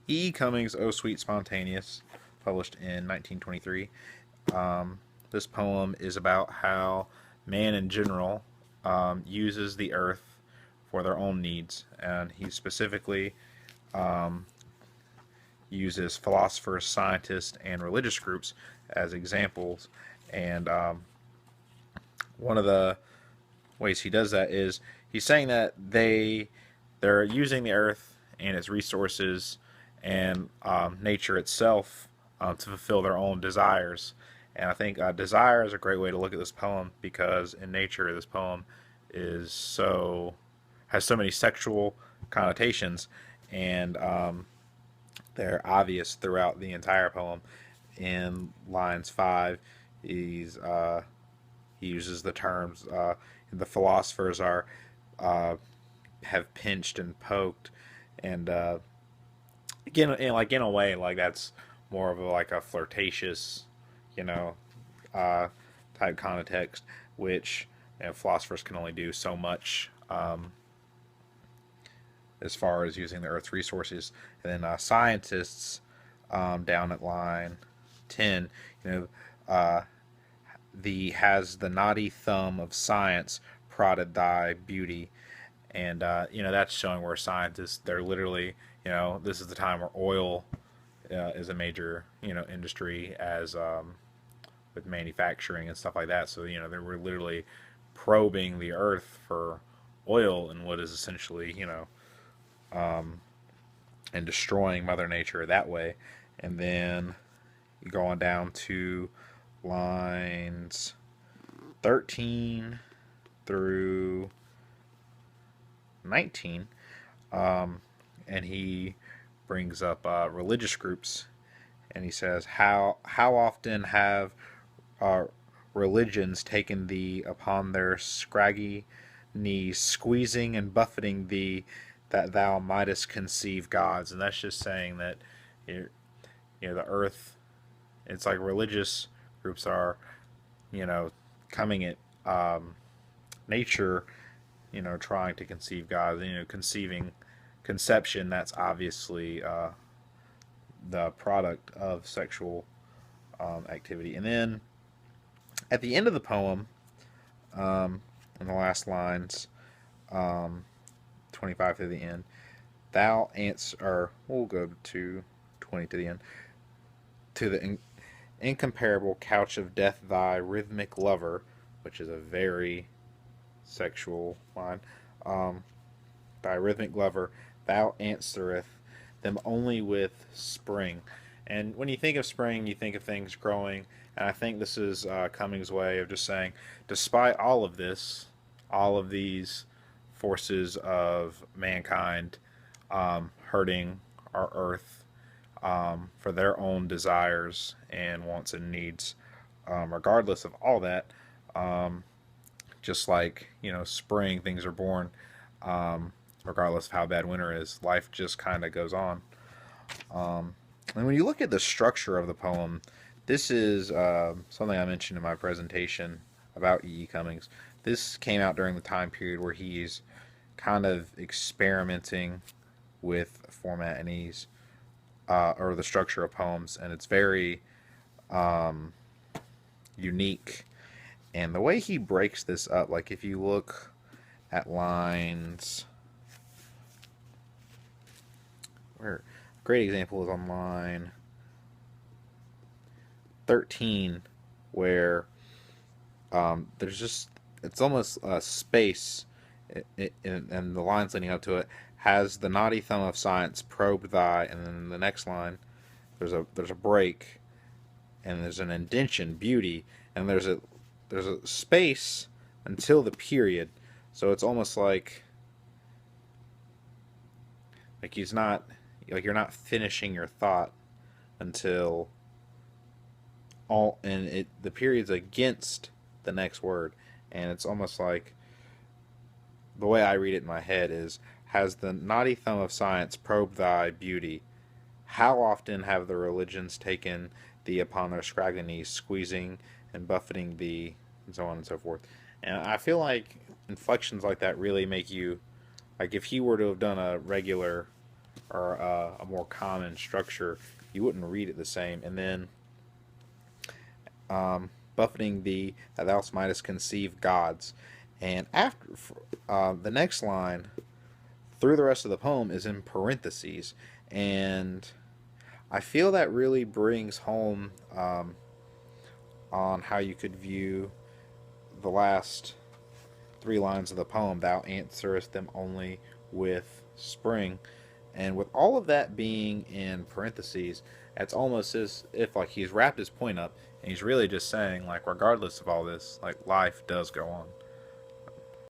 E. E. Cummings' "Oh Sweet Spontaneous," published in 1923. This poem is about how man in general uses the earth for their own needs, and he specifically uses philosophers, scientists, and religious groups as examples. And one of the ways he does that is he's saying that they're using the earth and its resources and nature itself to fulfill their own desires. And I think desire is a great way to look at this poem because in nature this poem is so has so many sexual connotations, and they're obvious throughout the entire poem. In lines 5, he's he uses the terms the philosophers are uh, have pinched and poked, and again, in a way, like that's more of like a flirtatious, you know, uh, type context, which philosophers can only do so much as far as using the Earth's resources, and then scientists down at line 10, you know, uh, the has the naughty thumb of science prodded thy beauty, and that's showing where scientists they're literally this is the time where oil is a major industry as with manufacturing and stuff like that. So they were literally probing the earth for oil and what is essentially and destroying Mother Nature that way. And then you go on down to lines 13 through 19, and he brings up religious groups, and he says, how often have uh, religions taken thee upon their scraggy knees, squeezing and buffeting thee, that thou mightest conceive gods. And that's just saying that you the earth. It's like religious groups are coming at nature, trying to conceive God, conceiving conception. That's obviously the product of sexual activity. And then at the end of the poem, in the last lines, 25 to the end, thou answer, or we'll go to 20 to the end, to the incomparable couch of death, thy rhythmic lover, which is a very sexual line. Um, Thy rhythmic lover, thou answereth them only with spring. And when you think of spring, you think of things growing. And I think this is Cummings' way of just saying, despite all of this, all of these forces of mankind hurting our earth for their own desires and wants and needs, regardless of all that, um, just like spring, things are born. Regardless of how bad winter is, life just kind of goes on. And when you look at the structure of the poem, this is something I mentioned in my presentation about E. E. Cummings. This came out during the time period where he's kind of experimenting with format, and he's or the structure of poems, and it's very unique. And the way he breaks this up, like if you look at lines, where a great example is on line 13, where there's just it's almost a space, and the lines leading up to it has the naughty thumb of science probed thy, and then the next line there's a break, and there's an indention beauty, and there's a space until the period. So it's almost like he's not like you're not finishing your thought until all, and it the period's against the next word, and it's almost like the way I read it in my head is, has the naughty thumb of science probed thy beauty? How often have the religions taken thee upon their scraggly knees, squeezing and buffeting thee, and so on and so forth. And I feel like inflections like that really make you, like if he were to have done a regular or a more common structure, you wouldn't read it the same. And then buffeting thee that thou mightest conceive gods. And after the next line through the rest of the poem is in parentheses, and I feel that really brings home on how you could view the last three lines of the poem. Thou answerest them only with spring, and with all of that being in parentheses, it's almost as if like he's wrapped his point up, and he's really just saying like, regardless of all this, like life does go on.